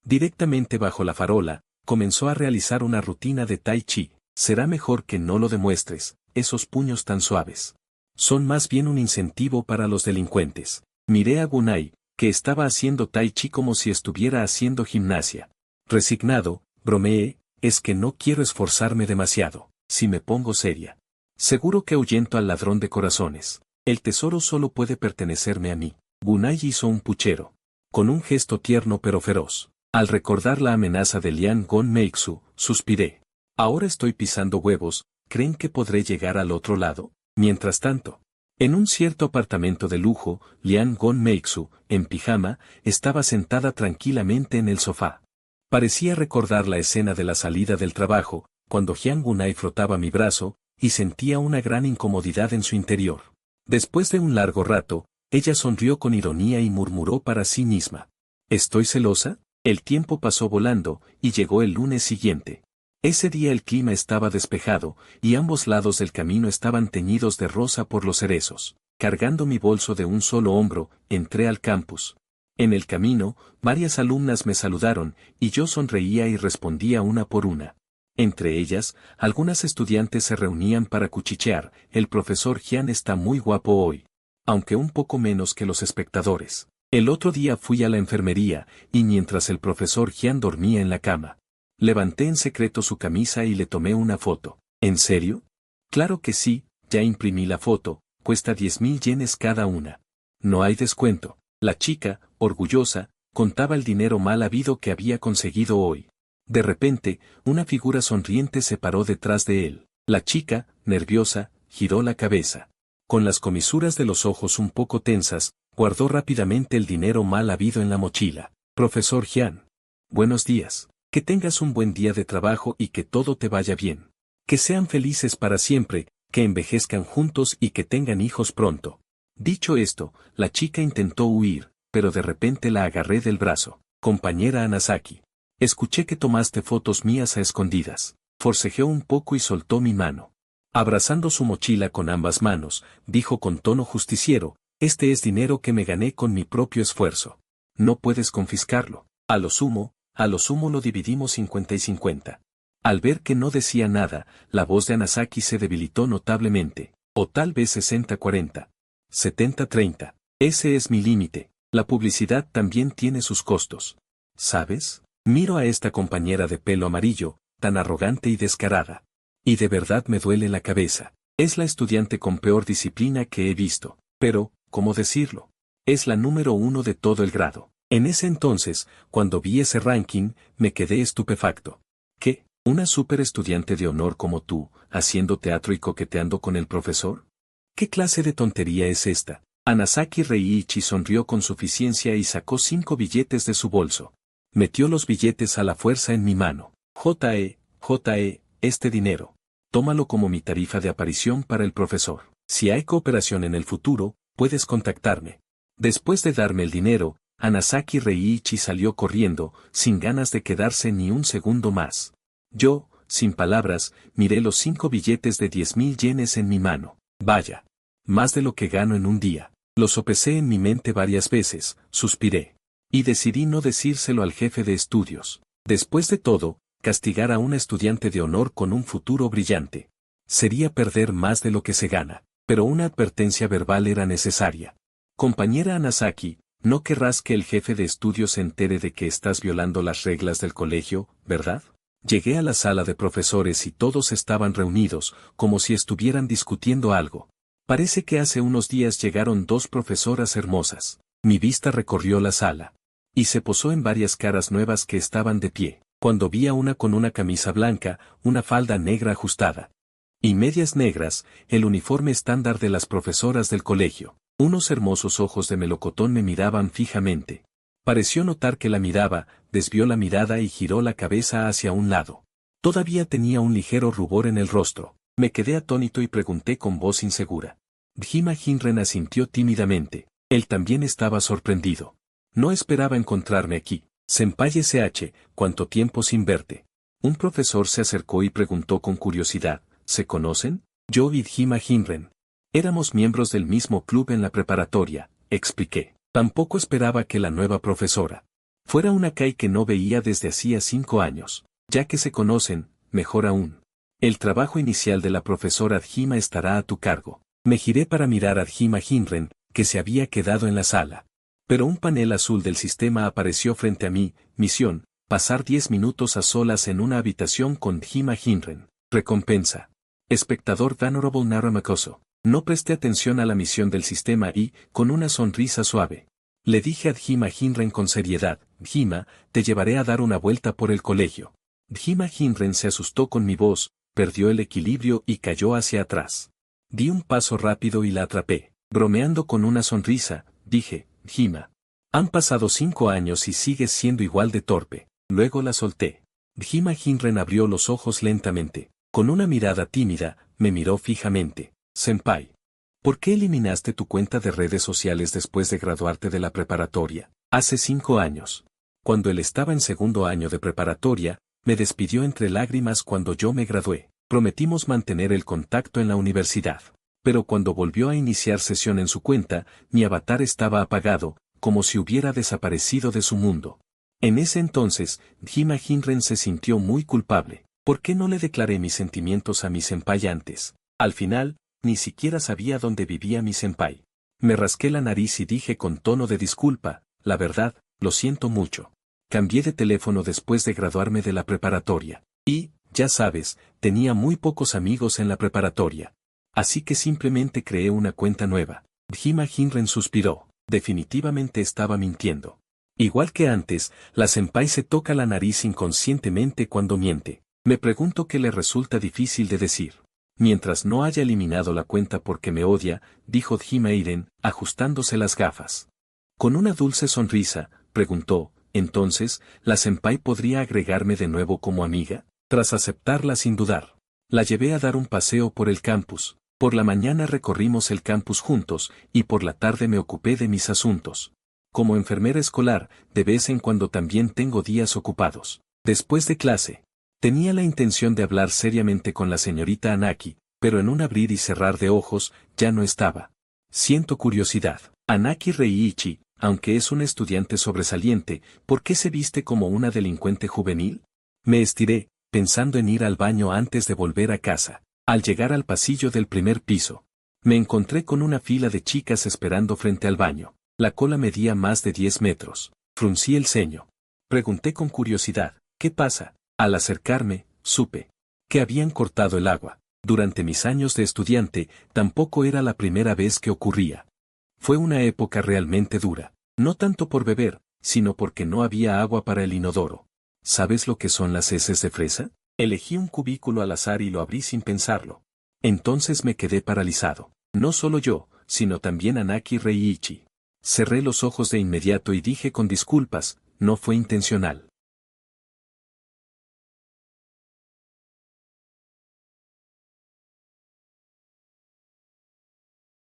Directamente bajo la farola, comenzó a realizar una rutina de tai chi. Será mejor que no lo demuestres, esos puños tan suaves. Son más bien un incentivo para los delincuentes. Miré a Gunai, que estaba haciendo tai chi como si estuviera haciendo gimnasia. Resignado, bromeé, es que no quiero esforzarme demasiado, si me pongo seria. Seguro que ahuyento al ladrón de corazones. El tesoro solo puede pertenecerme a mí. Gunai hizo un puchero. Con un gesto tierno pero feroz. Al recordar la amenaza de Liang Gonmeixu, suspiré. Ahora estoy pisando huevos, ¿creen que podré llegar al otro lado? Mientras tanto, en un cierto apartamento de lujo, Liang Gonmeixu, en pijama, estaba sentada tranquilamente en el sofá. Parecía recordar la escena de la salida del trabajo, cuando Jian Gunai frotaba mi brazo, y sentía una gran incomodidad en su interior. Después de un largo rato, ella sonrió con ironía y murmuró para sí misma. ¿Estoy celosa? El tiempo pasó volando, y llegó el lunes siguiente. Ese día el clima estaba despejado, y ambos lados del camino estaban teñidos de rosa por los cerezos. Cargando mi bolso de un solo hombro, entré al campus. En el camino, varias alumnas me saludaron, y yo sonreía y respondía una por una. Entre ellas, algunas estudiantes se reunían para cuchichear. El profesor Jian está muy guapo hoy. Aunque un poco menos que los espectadores. El otro día fui a la enfermería, y mientras el profesor Jian dormía en la cama, levanté en secreto su camisa y le tomé una foto. ¿En serio? Claro que sí, ya imprimí la foto, cuesta 10.000 yenes cada una. No hay descuento. La chica, orgullosa, contaba el dinero mal habido que había conseguido hoy. De repente, una figura sonriente se paró detrás de él. La chica, nerviosa, giró la cabeza. Con las comisuras de los ojos un poco tensas, guardó rápidamente el dinero mal habido en la mochila. Profesor Jian. Buenos días. Que tengas un buen día de trabajo y que todo te vaya bien. Que sean felices para siempre, que envejezcan juntos y que tengan hijos pronto. Dicho esto, la chica intentó huir, pero de repente la agarré del brazo. Compañera Anasaki. Escuché que tomaste fotos mías a escondidas. Forcejeó un poco y soltó mi mano. Abrazando su mochila con ambas manos, dijo con tono justiciero, este es dinero que me gané con mi propio esfuerzo. No puedes confiscarlo. A lo sumo lo dividimos 50 y 50. Al ver que no decía nada, la voz de Anasaki se debilitó notablemente. O tal vez 60-40. 70-30. Ese es mi límite. La publicidad también tiene sus costos. ¿Sabes? Miro a esta compañera de pelo amarillo, tan arrogante y descarada. Y de verdad me duele la cabeza. Es la estudiante con peor disciplina que he visto. Pero, ¿cómo decirlo? Es la número 1 de todo el grado. En ese entonces, cuando vi ese ranking, me quedé estupefacto. ¿Qué? ¿Una super estudiante de honor como tú, haciendo teatro y coqueteando con el profesor? ¿Qué clase de tontería es esta? Anasaki Reiichi sonrió con suficiencia y sacó 5 billetes de su bolso. Metió los billetes a la fuerza en mi mano. J.E., este dinero. Tómalo como mi tarifa de aparición para el profesor. Si hay cooperación en el futuro, puedes contactarme. Después de darme el dinero, Anasaki Reiichi salió corriendo, sin ganas de quedarse ni un segundo más. Yo, sin palabras, miré los 5 billetes de 10.000 yenes en mi mano. Vaya. Más de lo que gano en un día. Lo sopesé en mi mente varias veces, suspiré. Y decidí no decírselo al jefe de estudios. Después de todo, castigar a una estudiante de honor con un futuro brillante. Sería perder más de lo que se gana, pero una advertencia verbal era necesaria. Compañera Anasaki, no querrás que el jefe de estudios se entere de que estás violando las reglas del colegio, ¿verdad? Llegué a la sala de profesores y todos estaban reunidos, como si estuvieran discutiendo algo. Parece que hace unos días llegaron 2 profesoras hermosas. Mi vista recorrió la sala. Y se posó en varias caras nuevas que estaban de pie, cuando vi a una con una camisa blanca, una falda negra ajustada. Y medias negras, el uniforme estándar de las profesoras del colegio. Unos hermosos ojos de melocotón me miraban fijamente. Pareció notar que la miraba, desvió la mirada y giró la cabeza hacia un lado. Todavía tenía un ligero rubor en el rostro. Me quedé atónito y pregunté con voz insegura. Djima Hinren asintió tímidamente. Él también estaba sorprendido. No esperaba encontrarme aquí. Senpai SH, ¿cuánto tiempo sin verte? Un profesor se acercó y preguntó con curiosidad, ¿se conocen? Yo y Djima Hinren. Éramos miembros del mismo club en la preparatoria, expliqué. Tampoco esperaba que la nueva profesora fuera una Kai que no veía desde hacía 5 años. Ya que se conocen, mejor aún. El trabajo inicial de la profesora Djima estará a tu cargo. Me giré para mirar a Djima Hinren, que se había quedado en la sala. Pero un panel azul del sistema apareció frente a mí, misión, pasar 10 minutos a solas en una habitación con Djima Hinren. Recompensa. Espectador Venerable Naramakoso. No presté atención a la misión del sistema y, con una sonrisa suave, le dije a Djima Hinren con seriedad, Djima, te llevaré a dar una vuelta por el colegio. Djima Hinren se asustó con mi voz, perdió el equilibrio y cayó hacia atrás. Di un paso rápido y la atrapé. Bromeando con una sonrisa, dije, Djima. Han pasado 5 años y sigues siendo igual de torpe. Luego la solté. Djima Hinren abrió los ojos lentamente. Con una mirada tímida, me miró fijamente. Senpai. ¿Por qué eliminaste tu cuenta de redes sociales después de graduarte de la preparatoria? Hace 5 años. Cuando él estaba en segundo año de preparatoria, me despidió entre lágrimas cuando yo me gradué. Prometimos mantener el contacto en la universidad. Pero cuando volvió a iniciar sesión en su cuenta, mi avatar estaba apagado, como si hubiera desaparecido de su mundo. En ese entonces, Djima Hinren se sintió muy culpable. ¿Por qué no le declaré mis sentimientos a mi senpai antes? Al final, ni siquiera sabía dónde vivía mi senpai. Me rasqué la nariz y dije con tono de disculpa, la verdad, lo siento mucho. Cambié de teléfono después de graduarme de la preparatoria. Y, ya sabes, tenía muy pocos amigos en la preparatoria. Así que simplemente creé una cuenta nueva. Djima Hinren suspiró. Definitivamente estaba mintiendo. Igual que antes, la senpai se toca la nariz inconscientemente cuando miente. Me pregunto qué le resulta difícil de decir. Mientras no haya eliminado la cuenta porque me odia, dijo Djima Iren, ajustándose las gafas. Con una dulce sonrisa, preguntó, entonces, ¿la senpai podría agregarme de nuevo como amiga? Tras aceptarla sin dudar, la llevé a dar un paseo por el campus. Por la mañana recorrimos el campus juntos, y por la tarde me ocupé de mis asuntos. Como enfermera escolar, de vez en cuando también tengo días ocupados. Después de clase, tenía la intención de hablar seriamente con la señorita Anaki, pero en un abrir y cerrar de ojos, ya no estaba. Siento curiosidad. Anaki Reiichi, aunque es un estudiante sobresaliente, ¿por qué se viste como una delincuente juvenil? Me estiré, pensando en ir al baño antes de volver a casa. Al llegar al pasillo del primer piso, me encontré con una fila de chicas esperando frente al baño. La cola medía más de 10 metros. Fruncí el ceño. Pregunté con curiosidad, ¿qué pasa? Al acercarme, supe que habían cortado el agua. Durante mis años de estudiante, tampoco era la primera vez que ocurría. Fue una época realmente dura. No tanto por beber, sino porque no había agua para el inodoro. ¿Sabes lo que son las heces de fresa? Elegí un cubículo al azar y lo abrí sin pensarlo. Entonces me quedé paralizado. No solo yo, sino también Anaki Reiichi. Cerré los ojos de inmediato y dije con disculpas, no fue intencional.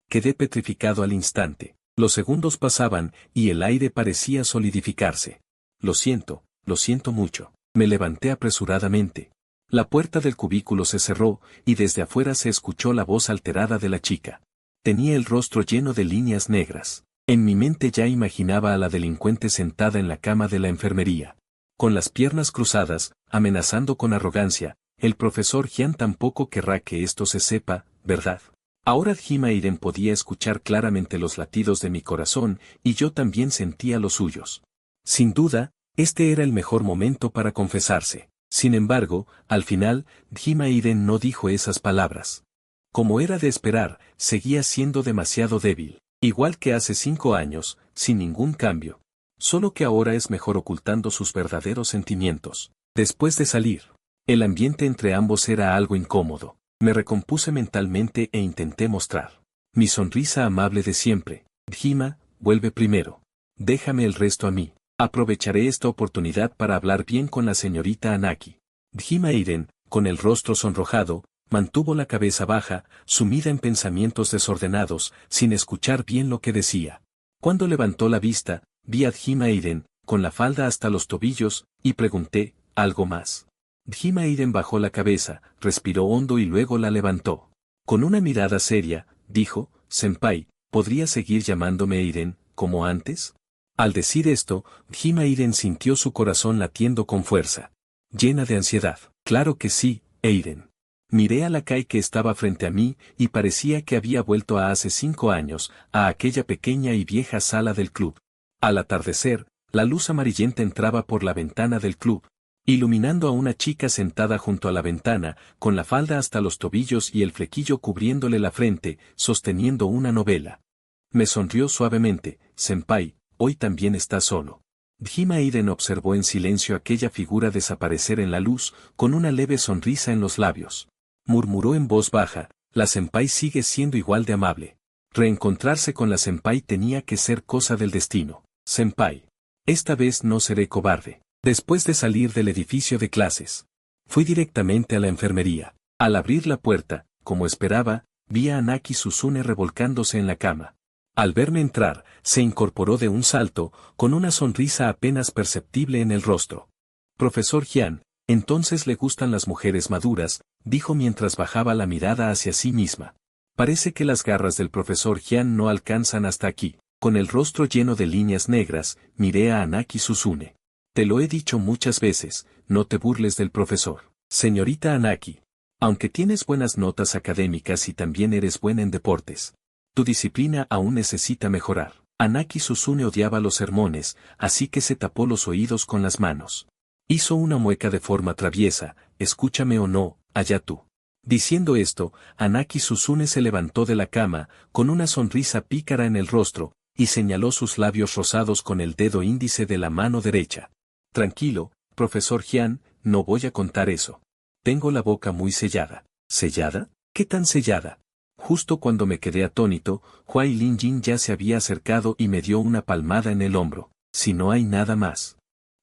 Quedé petrificado al instante. Los segundos pasaban, y el aire parecía solidificarse. Lo siento mucho. Me levanté apresuradamente. La puerta del cubículo se cerró, y desde afuera se escuchó la voz alterada de la chica. Tenía el rostro lleno de líneas negras. En mi mente ya imaginaba a la delincuente sentada en la cama de la enfermería. Con las piernas cruzadas, amenazando con arrogancia, el profesor Jian tampoco querrá que esto se sepa, ¿verdad? Ahora Djima Iren podía escuchar claramente los latidos de mi corazón, y yo también sentía los suyos. Sin duda, este era el mejor momento para confesarse. Sin embargo, al final, Djima Iren no dijo esas palabras. Como era de esperar, seguía siendo demasiado débil. Igual que hace 5 años, sin ningún cambio. Solo que ahora es mejor ocultando sus verdaderos sentimientos. Después de salir, el ambiente entre ambos era algo incómodo. Me recompuse mentalmente e intenté mostrar mi sonrisa amable de siempre. Djima, vuelve primero. Déjame el resto a mí. Aprovecharé esta oportunidad para hablar bien con la señorita Anaki. Djima Iren, con el rostro sonrojado, mantuvo la cabeza baja, sumida en pensamientos desordenados, sin escuchar bien lo que decía. Cuando levantó la vista, vi a Djima Iren, con la falda hasta los tobillos, y pregunté, ¿algo más? Djima Iren bajó la cabeza, respiró hondo y luego la levantó. Con una mirada seria, dijo, Senpai, ¿podría seguir llamándome Iren, como antes? Al decir esto, Djima Iren sintió su corazón latiendo con fuerza. Llena de ansiedad. Claro que sí, Iren. Miré a la Kai que estaba frente a mí, y parecía que había vuelto a hace 5 años, a aquella pequeña y vieja sala del club. Al atardecer, la luz amarillenta entraba por la ventana del club, iluminando a una chica sentada junto a la ventana, con la falda hasta los tobillos y el flequillo cubriéndole la frente, sosteniendo una novela. Me sonrió suavemente, Senpai, hoy también estás solo. Djima Iren observó en silencio aquella figura desaparecer en la luz, con una leve sonrisa en los labios. Murmuró en voz baja, la senpai sigue siendo igual de amable. Reencontrarse con la senpai tenía que ser cosa del destino. Senpai. Esta vez no seré cobarde. Después de salir del edificio de clases, fui directamente a la enfermería. Al abrir la puerta, como esperaba, vi a Anaki Suzune revolcándose en la cama. Al verme entrar, se incorporó de un salto, con una sonrisa apenas perceptible en el rostro. Profesor Jian, entonces le gustan las mujeres maduras, dijo mientras bajaba la mirada hacia sí misma. Parece que las garras del profesor Jian no alcanzan hasta aquí. Con el rostro lleno de líneas negras, miré a Anaki Suzune. Te lo he dicho muchas veces, no te burles del profesor. Señorita Anaki. Aunque tienes buenas notas académicas y también eres buena en deportes, tu disciplina aún necesita mejorar. Anaki Suzune odiaba los sermones, así que se tapó los oídos con las manos. Hizo una mueca de forma traviesa, escúchame o no, allá tú. Diciendo esto, Anaki Suzune se levantó de la cama, con una sonrisa pícara en el rostro, y señaló sus labios rosados con el dedo índice de la mano derecha. Tranquilo, profesor Jian, no voy a contar eso. Tengo la boca muy sellada. ¿Sellada? ¿Qué tan sellada? Justo cuando me quedé atónito, Huai Linjin ya se había acercado y me dio una palmada en el hombro. Si no hay nada más.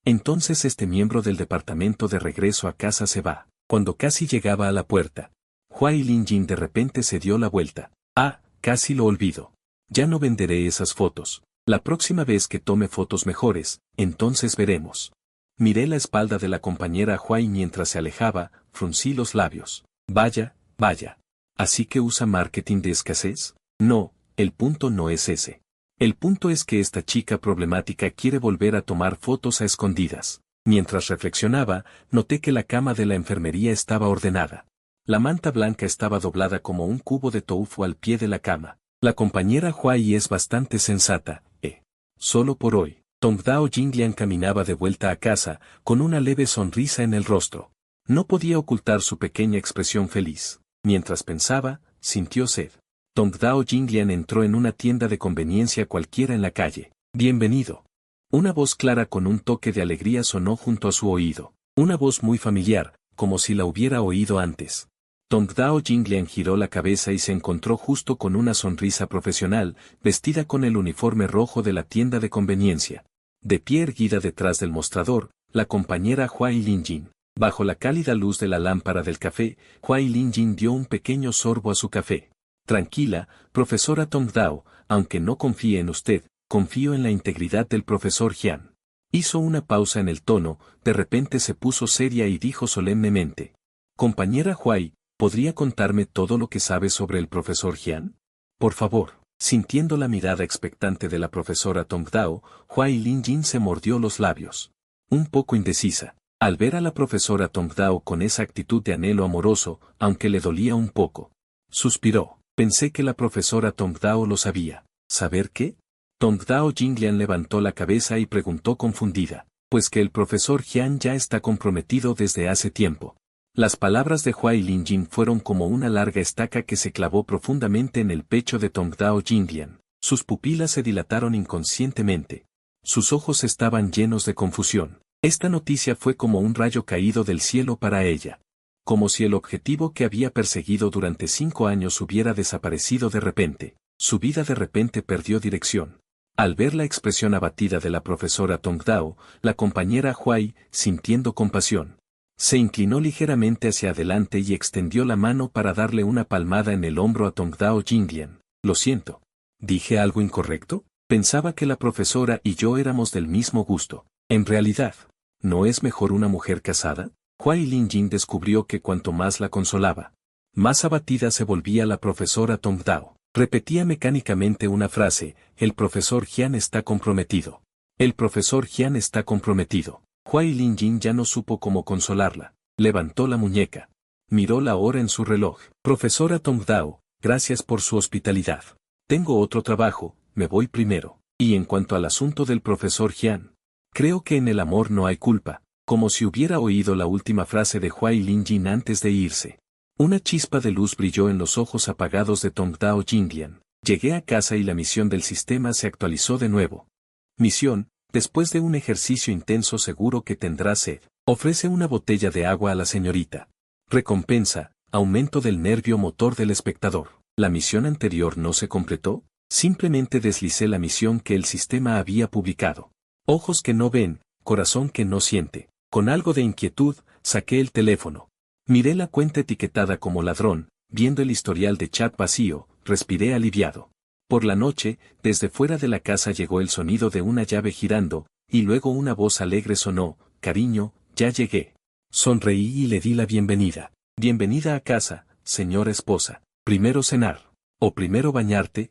Entonces este miembro del departamento de regreso a casa se va. Cuando casi llegaba a la puerta, Huai Linjin de repente se dio la vuelta. Ah, casi lo olvido. Ya no venderé esas fotos. La próxima vez que tome fotos mejores, entonces veremos. Miré la espalda de la compañera Huai mientras se alejaba, fruncí los labios. Vaya, vaya. ¿Así que usa marketing de escasez? No, el punto no es ese. El punto es que esta chica problemática quiere volver a tomar fotos a escondidas. Mientras reflexionaba, noté que la cama de la enfermería estaba ordenada. La manta blanca estaba doblada como un cubo de tofu al pie de la cama. La compañera Huai es bastante sensata, Solo por hoy. Tongdao Jinglian caminaba de vuelta a casa, con una leve sonrisa en el rostro. No podía ocultar su pequeña expresión feliz. Mientras pensaba, sintió sed. Tongdao Jinglian entró en una tienda de conveniencia cualquiera en la calle. Bienvenido. Una voz clara con un toque de alegría sonó junto a su oído. Una voz muy familiar, como si la hubiera oído antes. Tongdao Jinglian giró la cabeza y se encontró justo con una sonrisa profesional, vestida con el uniforme rojo de la tienda de conveniencia. De pie erguida detrás del mostrador, la compañera Huai Linjin. Bajo la cálida luz de la lámpara del café, Huai Linjin dio un pequeño sorbo a su café. Tranquila, profesora Tongdao, aunque no confíe en usted, confío en la integridad del profesor Jian. Hizo una pausa en el tono, de repente se puso seria y dijo solemnemente. Compañera Huai, ¿podría contarme todo lo que sabe sobre el profesor Jian? Por favor. Sintiendo la mirada expectante de la profesora Tongdao, Huai Linjin se mordió los labios. Un poco indecisa. Al ver a la profesora Tongdao con esa actitud de anhelo amoroso, aunque le dolía un poco, suspiró. Pensé que la profesora Tongdao lo sabía. ¿Saber qué? Tongdao Jinglian levantó la cabeza y preguntó confundida. Pues que el profesor Jian ya está comprometido desde hace tiempo. Las palabras de Huai Linjin fueron como una larga estaca que se clavó profundamente en el pecho de Tongdao Jinglian. Sus pupilas se dilataron inconscientemente. Sus ojos estaban llenos de confusión. Esta noticia fue como un rayo caído del cielo para ella. Como si el objetivo que había perseguido durante 5 años hubiera desaparecido de repente. Su vida de repente perdió dirección. Al ver la expresión abatida de la profesora Tongdao, la compañera Huai, sintiendo compasión, se inclinó ligeramente hacia adelante y extendió la mano para darle una palmada en el hombro a Tongdao Jinglian. Lo siento. ¿Dije algo incorrecto? Pensaba que la profesora y yo éramos del mismo gusto. En realidad, ¿no es mejor una mujer casada? Huai Linjin descubrió que cuanto más la consolaba, más abatida se volvía la profesora Tongdao. Repetía mecánicamente una frase, el profesor Jian está comprometido. El profesor Jian está comprometido. Huai Linjin ya no supo cómo consolarla. Levantó la muñeca. Miró la hora en su reloj. Profesora Tongdao, gracias por su hospitalidad. Tengo otro trabajo, me voy primero. Y en cuanto al asunto del profesor Jian, creo que en el amor no hay culpa, como si hubiera oído la última frase de Huai Linjin antes de irse. Una chispa de luz brilló en los ojos apagados de Tongdao Jinglian. Llegué a casa y la misión del sistema se actualizó de nuevo. Misión, después de un ejercicio intenso seguro que tendrá sed. Ofrece una botella de agua a la señorita. Recompensa, aumento del nervio motor del espectador. ¿La misión anterior no se completó? Simplemente deslicé la misión que el sistema había publicado. Ojos que no ven, corazón que no siente. Con algo de inquietud, saqué el teléfono. Miré la cuenta etiquetada como ladrón, viendo el historial de chat vacío, respiré aliviado. Por la noche, desde fuera de la casa llegó el sonido de una llave girando, y luego una voz alegre sonó, cariño, ya llegué. Sonreí y le di la bienvenida. Bienvenida a casa, señora esposa. Primero cenar. O primero bañarte,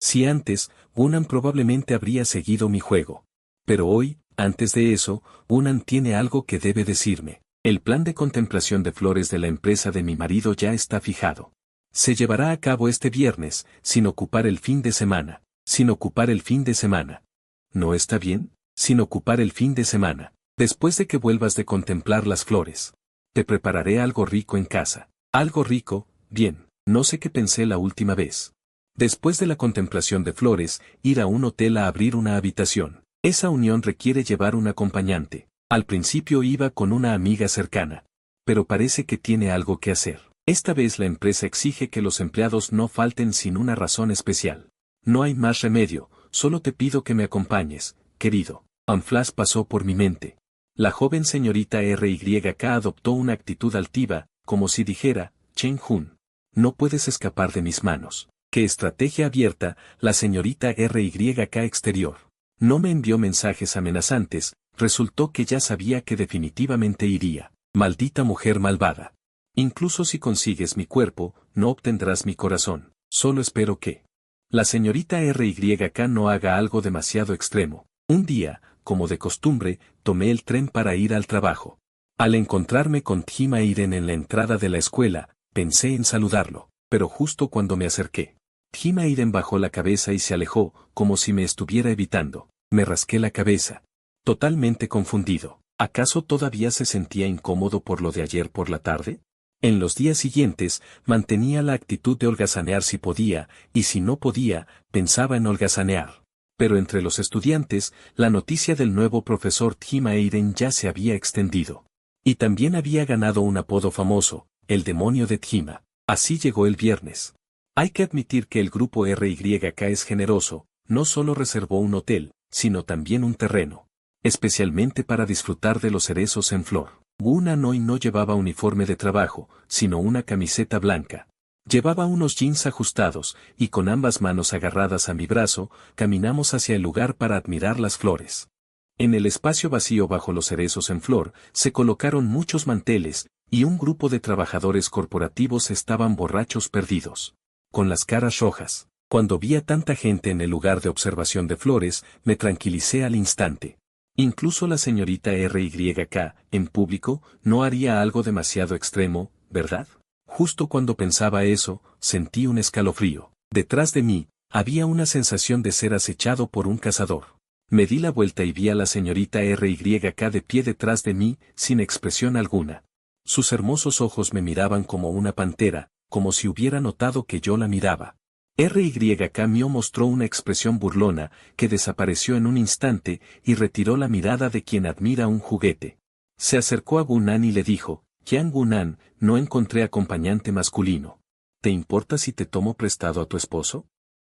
si antes, Gunan probablemente habría seguido mi juego. Pero hoy, antes de eso, Gunan tiene algo que debe decirme. El plan de contemplación de flores de la empresa de mi marido ya está fijado. Se llevará a cabo este viernes, sin ocupar el fin de semana. Sin ocupar el fin de semana. ¿No está bien? Sin ocupar el fin de semana. Después de que vuelvas de contemplar las flores. Te prepararé algo rico en casa. Algo rico, bien, no sé qué pensé la última vez. Después de la contemplación de flores, ir a un hotel a abrir una habitación. Esa unión requiere llevar un acompañante. Al principio iba con una amiga cercana. Pero parece que tiene algo que hacer. Esta vez la empresa exige que los empleados no falten sin una razón especial. No hay más remedio, solo te pido que me acompañes, querido. Un flash pasó por mi mente. La joven señorita RYK adoptó una actitud altiva, como si dijera, Chen Jun. No puedes escapar de mis manos. Qué estrategia abierta, la señorita RYK exterior. No me envió mensajes amenazantes, resultó que ya sabía que definitivamente iría. Maldita mujer malvada. Incluso si consigues mi cuerpo, no obtendrás mi corazón. Solo espero que la señorita RYK no haga algo demasiado extremo. Un día, como de costumbre, tomé el tren para ir al trabajo. Al encontrarme con Tjima Iren en la entrada de la escuela, pensé en saludarlo, pero justo cuando me acerqué, Tjima Iren bajó la cabeza y se alejó, como si me estuviera evitando. Me rasqué la cabeza. Totalmente confundido. ¿Acaso todavía se sentía incómodo por lo de ayer por la tarde? En los días siguientes, mantenía la actitud de holgazanear si podía, y si no podía, pensaba en holgazanear. Pero entre los estudiantes, la noticia del nuevo profesor Tjima Iren ya se había extendido. Y también había ganado un apodo famoso, el demonio de Tjima. Así llegó el viernes. Hay que admitir que el grupo RYK es generoso, no solo reservó un hotel, sino también un terreno. Especialmente para disfrutar de los cerezos en flor. Gun Noi no llevaba uniforme de trabajo, sino una camiseta blanca. Llevaba unos jeans ajustados, y con ambas manos agarradas a mi brazo, caminamos hacia el lugar para admirar las flores. En el espacio vacío bajo los cerezos en flor, se colocaron muchos manteles, y un grupo de trabajadores corporativos estaban borrachos perdidos. Con las caras rojas. Cuando vi a tanta gente en el lugar de observación de flores, me tranquilicé al instante. Incluso la señorita RYK, en público, no haría algo demasiado extremo, ¿verdad? Justo cuando pensaba eso, sentí un escalofrío. Detrás de mí, había una sensación de ser acechado por un cazador. Me di la vuelta y vi a la señorita RYK de pie detrás de mí, sin expresión alguna. Sus hermosos ojos me miraban como una pantera, como si hubiera notado que yo la miraba. RYK Mio mostró una expresión burlona, que desapareció en un instante, y retiró la mirada de quien admira un juguete. Se acercó a Gunan y le dijo, Jian Gunan, no encontré acompañante masculino. ¿Te importa si te tomo prestado a tu esposo?